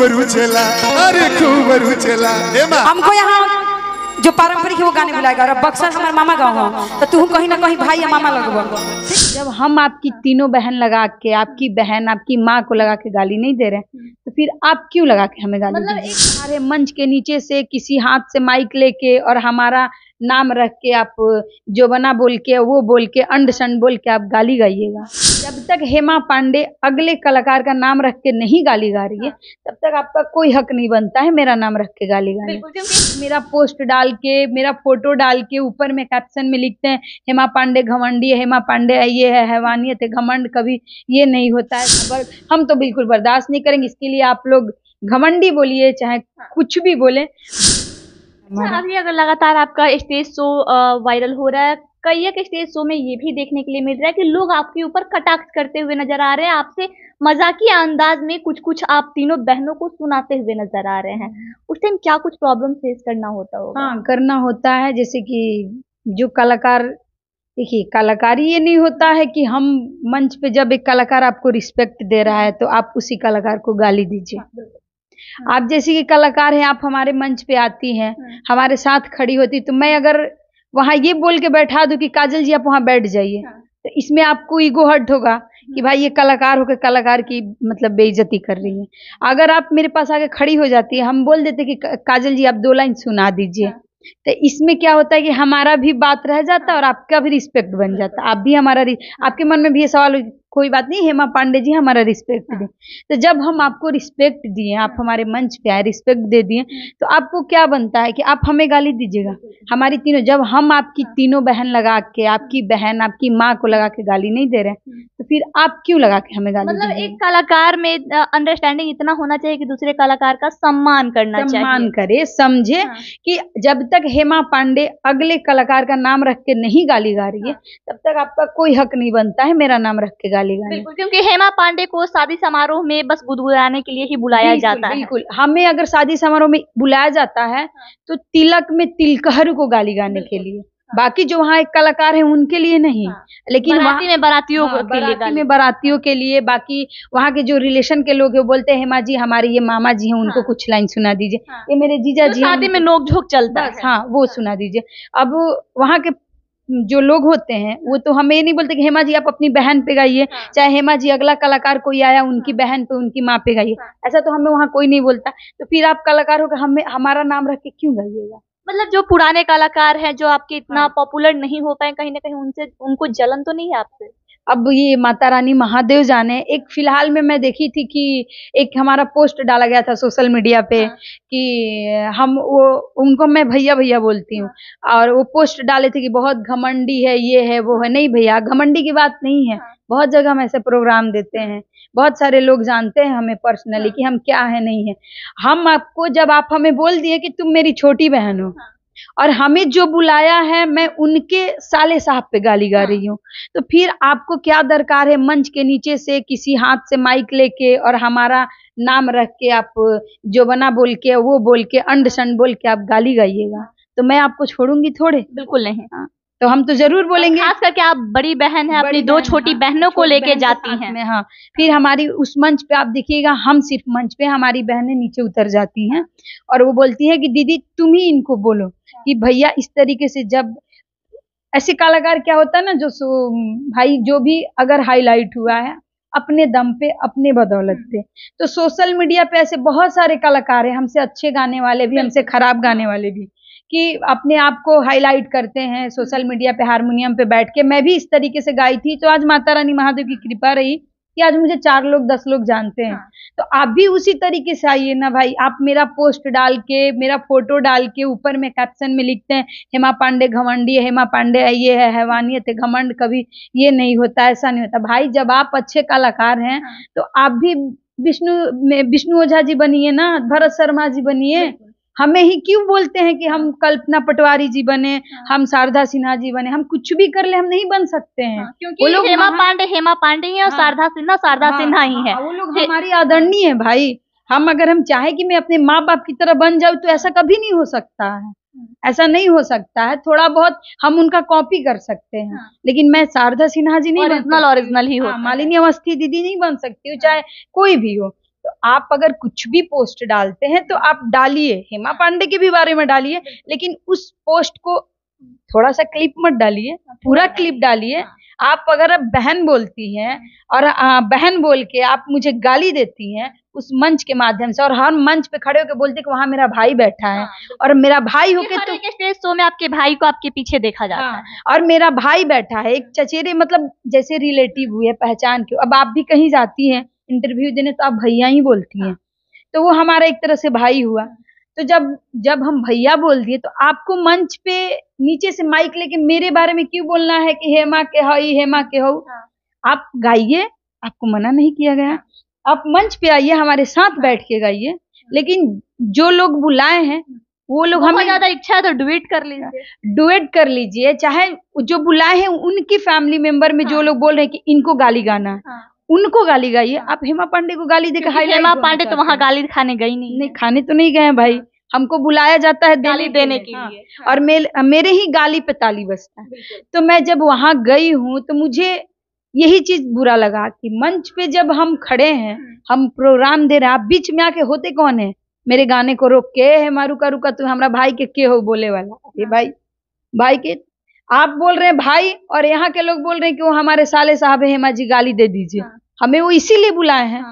रुचेला, अरे खूब रुचेला। हमको यहाँ जो पारंपरिक है वो गाने बुलाएगा, और बक्सर हमारे मामा गाँव हो तो तू कहीं ना कहीं भाई या मामा लगवा। जब हम आपकी तीनों बहन लगा के, आपकी बहन आपकी माँ को लगा के गाली नहीं दे रहे तो फिर आप क्यों लगा के हमें गाली दे रहे? हमारे मंच के नीचे से किसी हाथ से माइक लेके और हमारा नाम रख के आप जो बना बोल के, वो बोल के, अंड संड बोल के आप गाली गाइएगा। जब तक हेमा पांडे अगले कलाकार का नाम रख के नहीं गाली गा रही है तब तक आपका कोई हक नहीं बनता है मेरा नाम रख के गाली गाने। मेरा पोस्ट डाल के, मेरा फोटो डाल के ऊपर में कैप्शन में लिखते हैं हेमा पांडे घमंडी है, हेमा पांडे ये है, हैवानियत है, घमंड कभी ये नहीं होता है। हम तो बिल्कुल बर्दाश्त नहीं करेंगे। इसके लिए आप लोग घमंडी बोलिए चाहे कुछ भी बोले। अभी अगर लगातार आपका स्टेज शो वायरल हो रहा है, कई एक स्टेज शो में ये भी देखने के लिए मिल रहा है कि लोग आपके ऊपर कटाक्ष करते हुए नजर आ रहे हैं, आपसे मजाकिया अंदाज में कुछ कुछ आप तीनों बहनों को सुनाते हुए नजर आ रहे हैं। उस टाइम क्या कुछ प्रॉब्लम फेस करना होता होगा? हाँ, करना होता है। जैसे कि जो कलाकार, देखिए कलाकारी ये नहीं होता है कि हम मंच पे जब एक कलाकार आपको रिस्पेक्ट दे रहा है तो आप उसी कलाकार को गाली दीजिए। आप जैसे कि कलाकार हैं, आप हमारे मंच पे आती हैं, हमारे साथ खड़ी होती, तो मैं अगर वहाँ ये बोल के बैठा दूं कि काजल जी आप वहाँ बैठ जाइए तो इसमें आपको ईगो हर्ट होगा कि भाई ये कलाकार होकर कलाकार की मतलब बेइज्जती कर रही है। अगर आप मेरे पास आके खड़ी हो जाती है, हम बोल देते कि काजल जी आप 2 लाइन सुना दीजिए, तो इसमें क्या होता है कि हमारा भी बात रह जाता है और आपका भी रिस्पेक्ट बन जाता है। आप भी हमारा आपके मन में भी ये सवाल, कोई बात नहीं हेमा पांडे जी हमारा रिस्पेक्ट दें। तो जब हम आपको रिस्पेक्ट दिए, आप हमारे मंच पे आए, रिस्पेक्ट दे दिए, तो आपको क्या बनता है कि आप हमें गाली दीजिएगा? हमारी तीनों, जब हम आपकी तीनों बहन लगा के, आपकी बहन आपकी माँ को लगा के गाली नहीं दे रहे तो फिर आप क्यों लगा के हमें गाली? मतलब एक कलाकार में अंडरस्टैंडिंग इतना होना चाहिए कि दूसरे कलाकार का सम्मान करना चाहिए, सम्मान करे, समझे कि जब तक हेमा पांडे अगले कलाकार का नाम रख के नहीं गाली गा रही है तब तक आपका कोई हक नहीं बनता है मेरा नाम रख के गाली गाने। बिल्कुल, क्योंकि हेमा पांडे को शादी समारोह में बस गुदगुदाने के लिए ही बुलाया जाता है। बिल्कुल, हमें अगर शादी समारोह में बुलाया जाता है तो तिलक में तिलकहर को गाली गाने के लिए, बाकी जो वहाँ एक कलाकार है उनके लिए नहीं। लेकिन बाराती में बारातियों में बारातियों के लिए, बाकी वहाँ के जो रिलेशन के लोग हैं बोलते हैं हेमा जी हमारे ये मामा जी हैं, उनको कुछ लाइन सुना दीजिए, ये मेरे जीजा जी शादी में नोक झोंक चलता है, हाँ वो सुना दीजिए। अब वहाँ के जो लोग होते हैं वो तो हमें ये नहीं बोलते कि हेमा जी आप अपनी बहन पे गाइए, चाहे हेमा जी अगला कलाकार कोई आया उनकी बहन पे, उनकी माँ पे गाइए, ऐसा तो हमें वहाँ कोई नहीं बोलता। तो फिर आप कलाकार हो हमें हमारा नाम रख के क्यों गाइएगा? मतलब जो पुराने कलाकार हैं जो आपके इतना पॉपुलर नहीं हो पाए, कहीं ना कहीं उनसे उनको जलन तो नहीं है आपसे? अब ये माता रानी महादेव जाने। एक फिलहाल में मैं देखी थी कि एक हमारा पोस्ट डाला गया था सोशल मीडिया पे कि हम वो उनको मैं भैया भैया बोलती हूँ, और वो पोस्ट डाले थे कि बहुत घमंडी है, ये है वो है। नहीं भैया, घमंडी की बात नहीं है। बहुत जगह हम ऐसे प्रोग्राम देते हैं, बहुत सारे लोग जानते हैं हमें पर्सनली कि हम क्या है नहीं है। हम आपको, जब आप हमें बोल दिए कि तुम मेरी छोटी बहन हो और हमें जो बुलाया है मैं उनके साले साहब पे गाली गा रही हूँ, तो फिर आपको क्या दरकार है मंच के नीचे से किसी हाथ से माइक लेके और हमारा नाम रख के आप जो बना बोल के, वो बोल के, अंड संड बोल के आप गाली गाइएगा? तो मैं आपको छोड़ूंगी थोड़े? बिल्कुल नहीं। हाँ, तो हम तो जरूर बोलेंगे। खास करके आप बड़ी बहन है, अपनी 2 छोटी बहनों को लेके जाती हैं। हाँ, फिर हमारी उस मंच पे आप देखिएगा, हम सिर्फ मंच पे, हमारी बहनें नीचे उतर जाती हैं और वो बोलती है कि दीदी तुम ही इनको बोलो कि भैया इस तरीके से। जब ऐसे कलाकार क्या होता है ना, जो भाई जो भी अगर हाईलाइट हुआ है अपने दम पे, अपने बदौलत पे, तो सोशल मीडिया पे ऐसे बहुत सारे कलाकार हैं, हमसे अच्छे गाने वाले भी, हमसे खराब गाने वाले भी, कि अपने आप को हाईलाइट करते हैं सोशल मीडिया पे हारमोनियम पे बैठ के। मैं भी इस तरीके से गाई थी, तो आज माता रानी महादेव की कृपा रही कि आज मुझे 4 लोग 10 लोग जानते हैं। तो आप भी उसी तरीके से आइए ना भाई। आप मेरा पोस्ट डाल के, मेरा फोटो डाल के ऊपर में कैप्शन में लिखते हैं हेमा पांडे घमंडी है, हेमा पांडे ये है, हैवानियत है, घमंड कभी ये नहीं होता, ऐसा नहीं होता। भाई जब आप अच्छे कलाकार हैं तो आप भी विष्णु ओझा जी बनिए ना, भरत शर्मा जी बनिए। हमें ही क्यों बोलते हैं कि हम कल्पना पटवारी जी बने, हम शारदा सिन्हा जी बने? हम कुछ भी कर ले, हम नहीं बन सकते हैं। क्योंकि लोग हेमा पांडे ही है और शारदा सिन्हा ही है। वो लोग हमारी आदरणीय है भाई। अगर हम चाहे कि मैं अपने माँ बाप की तरह बन जाऊं तो ऐसा कभी नहीं हो सकता है, ऐसा नहीं हो सकता है। थोड़ा बहुत हम उनका कॉपी कर सकते हैं, लेकिन मैं शारदा सिन्हा जी नहीं, ओरिजिनल ही हो। मालिनी अवस्थी दीदी नहीं बन सकती हूँ, चाहे कोई भी हो। तो आप अगर कुछ भी पोस्ट डालते हैं तो आप डालिए, हेमा पांडे के भी बारे में डालिए, लेकिन उस पोस्ट को थोड़ा सा क्लिप मत डालिए, पूरा क्लिप डालिए। आप अगर अब बहन बोलती हैं और बहन बोल के आप मुझे गाली देती हैं उस मंच के माध्यम से, और हम मंच पे खड़े होकर बोलते कि वहां मेरा भाई बैठा है, और मेरा भाई होके तो स्टेज शो में आपके भाई को आपके पीछे देखा जाता है, और मेरा भाई बैठा है, एक चचेरे मतलब जैसे रिलेटिव हुए, पहचान के। अब आप भी कहीं जाती हैं इंटरव्यू देने तो आप भैया ही बोलती हैं, तो वो हमारा एक तरह से भाई हुआ। तो जब हम भैया बोल दिए तो आपको मंच पे नीचे से माइक लेके मेरे बारे में क्यों बोलना है कि हेमा के हई, हेमा के हो। आप गाइए, आपको मना नहीं किया गया, आप मंच पे आइए, हमारे साथ बैठ के गाइए, लेकिन जो लोग बुलाए हैं वो लोग, हमें ज्यादा इच्छा है तो डुएट कर लीजिए, डुएट कर लीजिए, चाहे जो बुलाए हैं उनकी फैमिली मेंबर में जो लोग बोल रहे हैं कि इनको गाली गाना है, उनको गाली गाइए। आप हेमा पांडे को गाली देकर हेमा पांडे तो वहाँ गाली खाने गई नहीं, खाने तो नहीं गए भाई, हमको बुलाया जाता है गाली देने के लिए, और मेरे ही गाली पे ताली बजता है। तो मैं जब वहां गई हूँ तो मुझे यही चीज बुरा लगा कि मंच पे जब हम खड़े हैं, हम प्रोग्राम दे रहे हैं, आप बीच में आके होते कौन है, मेरे गाने को रोक के हेमा रुका रुका तू हमारा भाई के हो बोले वाला, ये भाई के आप बोल रहे हैं भाई, और यहाँ के लोग बोल रहे हैं कि वो हमारे साले साहब है, हेमा जी गाली दे दीजिए। हमें वो इसीलिए बुलाए हैं,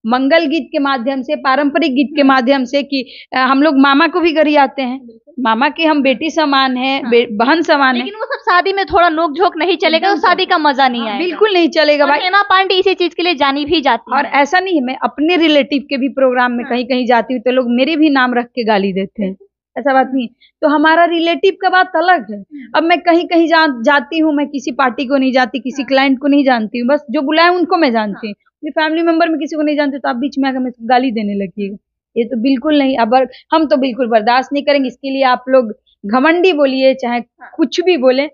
मंगल गीत के माध्यम से, पारंपरिक गीत के माध्यम से, कि हम लोग मामा को भी गरियाते हैं, मामा की हम बेटी समान है, बहन समान है। लेकिन वो सब शादी में थोड़ा नोक झोंक नहीं चलेगा, तो शादी का मजा नहीं आएगा, बिल्कुल नहीं चलेगा भाई। हेमा पांडे इसी चीज के लिए जानी भी जाती है, और ऐसा नहीं है, मैं अपने रिलेटिव के भी प्रोग्राम में कहीं कहीं जाती हूँ तो लोग मेरे भी नाम रख के गाली देते हैं, ऐसा बात नहीं। तो हमारा रिलेटिव का बात अलग है। अब मैं कहीं कहीं जाती हूँ, मैं किसी पार्टी को नहीं जाती, किसी क्लाइंट को नहीं जानती हूँ, बस जो बुलाए उनको मैं जानती हूँ, फैमिली मेंबर में किसी को नहीं जानते, तो आप बीच में आकर मेरे को गाली देने लगिएगा, ये तो बिल्कुल नहीं। अब हम तो बिल्कुल बर्दाश्त नहीं करेंगे। इसके लिए आप लोग घमंडी बोलिए चाहे कुछ भी बोले,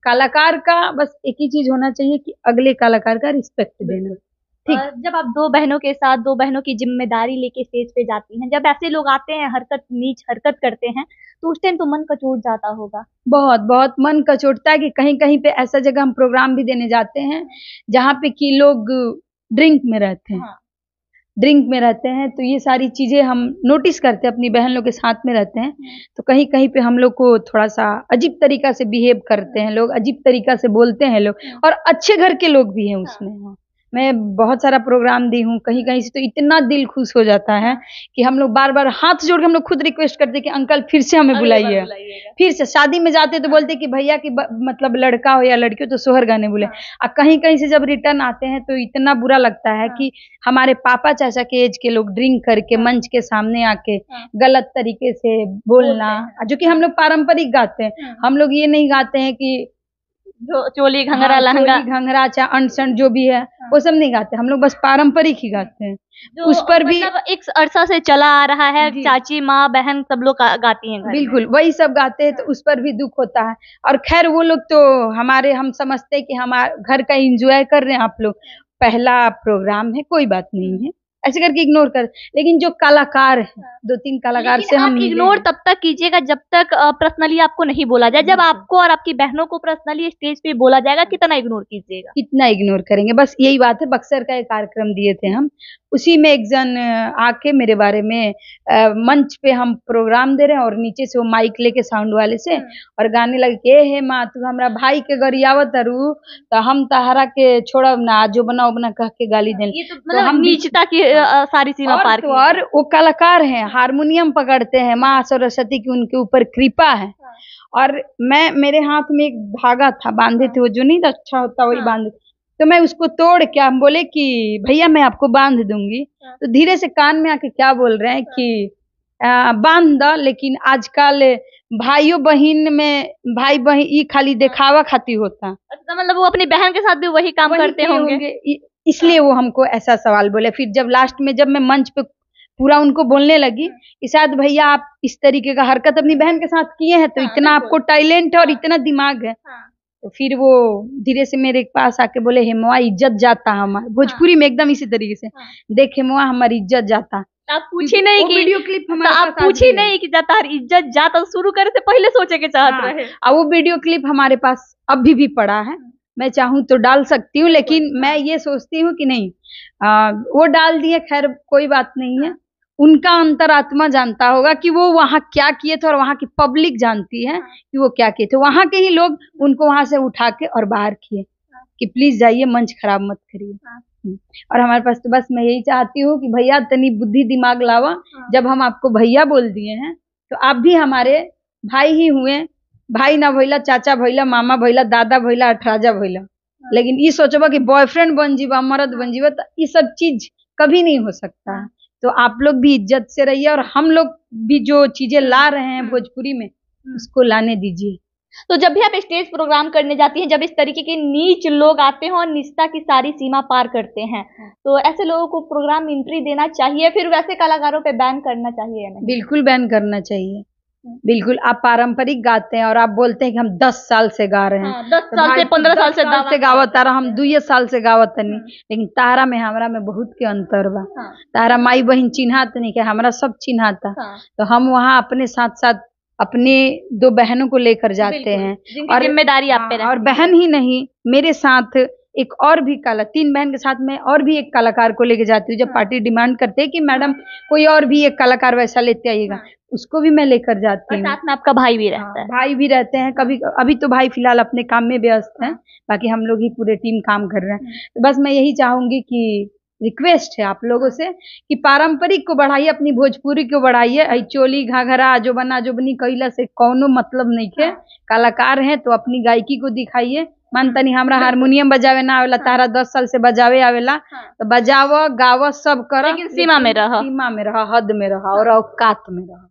कलाकार का बस एक ही चीज होना चाहिए कि अगले कलाकार का रिस्पेक्ट देना। ठीक। जब आप दो बहनों के साथ, दो बहनों की जिम्मेदारी लेके स्टेज पे जाती हैं, जब ऐसे लोग आते हैं, नीच हरकत करते हैं, तो उस टाइम तो मन कचोट जाता होगा। बहुत बहुत मन कचोटता है कि कहीं कहीं पे ऐसा जगह हम प्रोग्राम भी देने जाते हैं जहाँ पे कि लोग ड्रिंक में रहते हैं, ड्रिंक में रहते हैं, तो ये सारी चीजें हम नोटिस करते हैं, अपनी बहन लोग के साथ में रहते हैं, तो कहीं कहीं पे हम लोग को थोड़ा सा अजीब तरीका से बिहेव करते हैं लोग, अजीब तरीका से बोलते हैं लोग, और अच्छे घर के लोग भी हैं उसमें। मैं बहुत सारा प्रोग्राम दी हूँ, कहीं कहीं से तो इतना दिल खुश हो जाता है कि हम लोग बार बार हाथ जोड़ के हम लोग खुद रिक्वेस्ट करते हैं कि अंकल फिर से हमें बुलाइए, फिर से। शादी में जाते तो बोलते कि भैया की मतलब लड़का हो या लड़की हो तो सोहर गाने बोले। और कहीं कहीं से जब रिटर्न आते हैं तो इतना बुरा लगता है कि हमारे पापा चाचा के एज के लोग ड्रिंक करके मंच के सामने आके गलत तरीके से बोलना, जो कि हम लोग पारंपरिक गाते हैं, हम लोग ये नहीं गाते हैं कि जो चोली घंघरा लहंगा घंघरा चाहे अनसन जो भी है वो सब नहीं गाते, हम लोग बस पारंपरिक ही गाते हैं। उस पर भी मतलब एक अरसा से चला आ रहा है, चाची माँ बहन सब लोग गाती हैं, बिल्कुल वही सब गाते हैं, तो उस पर भी दुख होता है। और खैर वो लोग तो हम समझते हैं कि हमारे घर का एंजॉय कर रहे हैं आप लोग, पहला प्रोग्राम है, कोई बात नहीं है, ऐसे करके इग्नोर कर। लेकिन जो कलाकार है, 2-3 कलाकार से हम इग्नोर तब तक कीजिएगा जब तक पर्सनली आपको नहीं बोला जाए। जब आपको और आपकी बहनों को पर्सनली स्टेज पे बोला जाएगा, कितना इग्नोर कीजिएगा, कितना इग्नोर करेंगे, बस यही बात है। बक्सर का एक कार्यक्रम दिए थे हम, उसी में एक जन आके मेरे बारे में मंच पे हम प्रोग्राम दे रहे हैं और नीचे से वो माइक लेके साउंड वाले से और गाने लगे, हे माँ तू हमरा भाई के गरियावत रू तो हम तहरा के छोड़ब ना, जो बनाओ बना कह के गाली देने। तो हम नीचता की सारी सीमा पार की। और वो कलाकार हैं, हारमोनियम पकड़ते हैं, माँ सरस्वती की उनके ऊपर कृपा है। और मेरे हाथ में एक धागा था, बांधे थे, वो जो नहीं अच्छा होता वही बांधे, तो मैं उसको तोड़ के, हम बोले कि भैया मैं आपको बांध दूंगी, तो धीरे से कान में आके क्या बोल रहे हैं कि बांध दो, लेकिन आजकल भाइयों बहन में भाई बहन ये खाली दिखावा खाती होता। अच्छा, मतलब वो अपनी बहन के साथ भी वही काम करते होंगे, इसलिए वो हमको ऐसा सवाल बोले। फिर जब लास्ट में जब मैं मंच पे पूरा उनको बोलने लगी कि शायद भैया आप इस तरीके का हरकत अपनी बहन के साथ किए हैं, तो इतना आपको टैलेंट है और इतना दिमाग है, तो फिर वो धीरे से मेरे पास आके बोले, हेमवा इज्जत जाता हमारा, भोजपुरी में एकदम इसी तरीके से, देख हेमवा हमारी इज्जत जाता। आप पूछी नहीं कि वीडियो क्लिप आप पूछी नहीं कि जाता इज्जत जाता, शुरू करे से पहले सोचे के चाहत रहे। और वो वीडियो क्लिप हमारे पास अभी भी पड़ा है, मैं चाहूँ तो डाल सकती हूँ, लेकिन मैं ये सोचती हूँ कि नहीं, वो डाल दिए, खैर कोई बात नहीं है। उनका अंतरात्मा जानता होगा कि वो वहाँ क्या किए थे, और वहाँ की पब्लिक जानती है कि वो क्या किए थे। वहाँ के ही लोग उनको वहाँ से उठा के और बाहर किए कि प्लीज जाइए, मंच खराब मत करिए। और हमारे पास तो बस मैं यही चाहती हूँ कि भैया तनी बुद्धि दिमाग लावा। जब हम आपको भैया बोल दिए हैं तो आप भी हमारे भाई ही हुए, भाई ना भइला, चाचा भइला, मामा भइला, दादा भइला, अठराजा भइला। लेकिन ये सोचबा कि बॉयफ्रेंड बन जीवा, मर्द बन जीवा, तो ये सब चीज कभी नहीं हो सकता है। तो आप लोग भी इज्जत से रहिए, और हम लोग भी जो चीजें ला रहे हैं भोजपुरी में उसको लाने दीजिए। तो जब भी आप स्टेज प्रोग्राम करने जाती हैं, जब इस तरीके के नीच लोग आते हैं और निष्ठा की सारी सीमा पार करते हैं, तो ऐसे लोगों को प्रोग्राम एंट्री देना चाहिए, फिर वैसे कलाकारों पे बैन करना चाहिए या नहीं? बिल्कुल बैन करना चाहिए, बिल्कुल। आप पारंपरिक गाते हैं और आप बोलते हैं कि हम 10 साल से गा रहे हैं। 10 साल से 15 साल से गावत तारा, हम 2 साल से गावत नहीं। लेकिन तारा में हमरा में बहुत के अंतर बा। तारा माई बहन चिन्हात नहीं के, हमरा सब चिन्हाता। तो हम वहाँ अपने साथ साथ अपने 2 बहनों को लेकर जाते हैं, और जिम्मेदारी आप पे रहती है। और बहन ही नहीं, मेरे साथ एक और भी 3 बहन के साथ मैं और भी एक कलाकार को लेके जाती हूँ। जब पार्टी डिमांड करते हैं कि मैडम कोई और भी एक कलाकार वैसा लेते आइएगा, उसको भी मैं लेकर जाती हूँ। साथ में आपका भाई भी रहता है? भाई भी रहते हैं। कभी अभी तो भाई फिलहाल अपने काम में व्यस्त हैं, बाकी हम लोग ही पूरे टीम काम कर रहे हैं। तो बस मैं यही चाहूंगी कि रिक्वेस्ट है आप लोगों से कि पारंपरिक को बढ़ाइए, अपनी भोजपुरी को बढ़ाइए। चोली घाघरा जो बना जो बनी कैला से कौनो मतलब नहीं है। कलाकार हैं तो अपनी गायकी को दिखाइए। मानता नहीं हमरा हारमोनियम बजावे ना आवेला, तारा 10 साल से बजावे आवेला, तो बजाव गाव सब कर, लेकिन सीमा में रह, हद में रह और औकात में रह।